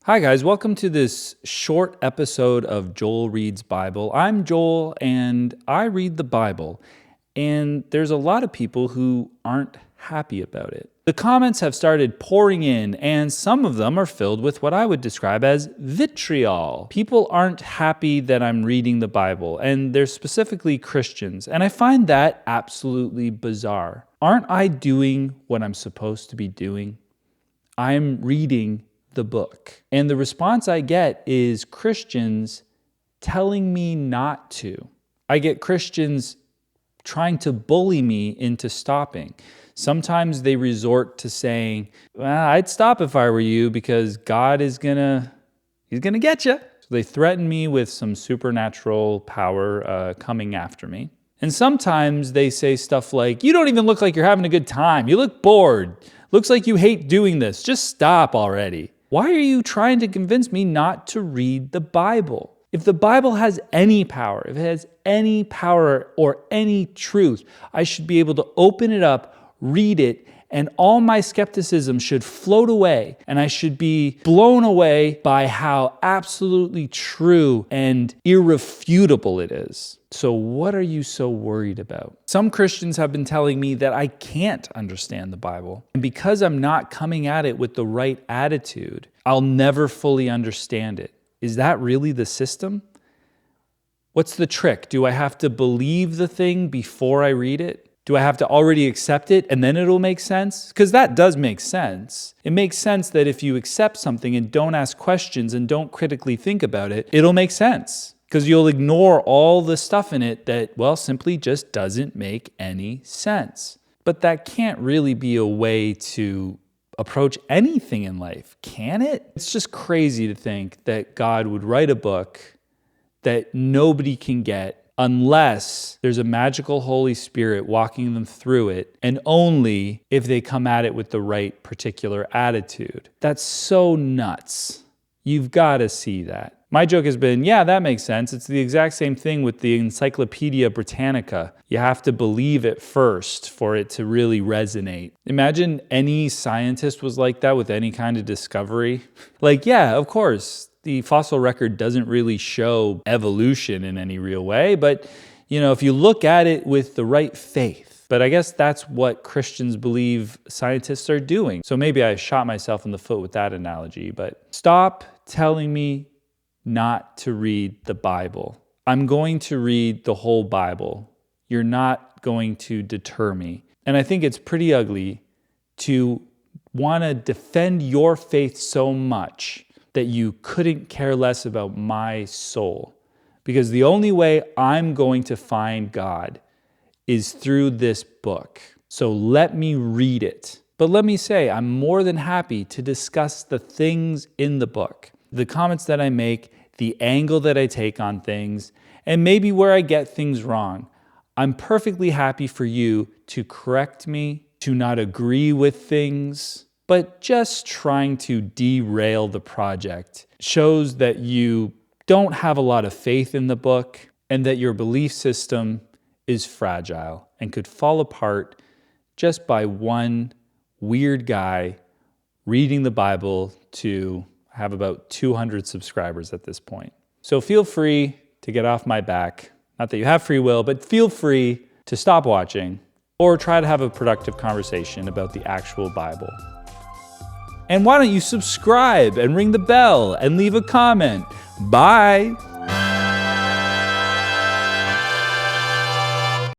Hi, guys. Welcome to this short episode of Joel Reads Bible. I'm Joel, and I read the Bible, and there's a lot of people who aren't happy about it. The comments have started pouring in, and some of them are filled with what I would describe as vitriol. People aren't happy that I'm reading the Bible, and they're specifically Christians, and I find that absolutely bizarre. Aren't I doing what I'm supposed to be doing? I'm reading the book. And the response I get is Christians telling me not to. I get Christians trying to bully me into stopping. Sometimes they resort to saying, well, I'd stop if I were you because God is he's gonna get you. So they threaten me with some supernatural power coming after me. And sometimes they say stuff like, you don't even look like you're having a good time. You look bored. Looks like you hate doing this. Just stop already. Why are you trying to convince me not to read the Bible? If the Bible has any power, if it has any power or any truth, I should be able to open it up, read it, and all my skepticism should float away, and I should be blown away by how absolutely true and irrefutable it is. So what are you so worried about? Some Christians have been telling me that I can't understand the Bible, and because I'm not coming at it with the right attitude, I'll never fully understand it. Is that really the system? What's the trick? Do I have to believe the thing before I read it? Do I have to already accept it and then it'll make sense? Because that does make sense. It makes sense that if you accept something and don't ask questions and don't critically think about it, it'll make sense. Because you'll ignore all the stuff in it that, well, simply just doesn't make any sense. But that can't really be a way to approach anything in life, can it? It's just crazy to think that God would write a book that nobody can get unless there's a magical Holy Spirit walking them through it, and only if they come at it with the right particular attitude. That's so nuts. You've got to see that. My joke has been, yeah, that makes sense. It's the exact same thing with the Encyclopedia Britannica. You have to believe it first for it to really resonate. Imagine any scientist was like that with any kind of discovery. Like, yeah, of course, the fossil record doesn't really show evolution in any real way, but if you look at it with the right faith. But I guess that's what Christians believe scientists are doing. So maybe I shot myself in the foot with that analogy, but stop telling me not to read the Bible. I'm going to read the whole Bible. You're not going to deter me. And I think it's pretty ugly to want to defend your faith so much that you couldn't care less about my soul. Because the only way I'm going to find God is through this book. So let me read it. But let me say, I'm more than happy to discuss the things in the book, the comments that I make, the angle that I take on things, and maybe where I get things wrong. I'm perfectly happy for you to correct me, to not agree with things. But just trying to derail the project shows that you don't have a lot of faith in the book and that your belief system is fragile and could fall apart just by one weird guy reading the Bible to have about 200 subscribers at this point. So feel free to get off my back. Not that you have free will, but feel free to stop watching or try to have a productive conversation about the actual Bible. And why don't you subscribe and ring the bell and leave a comment? Bye.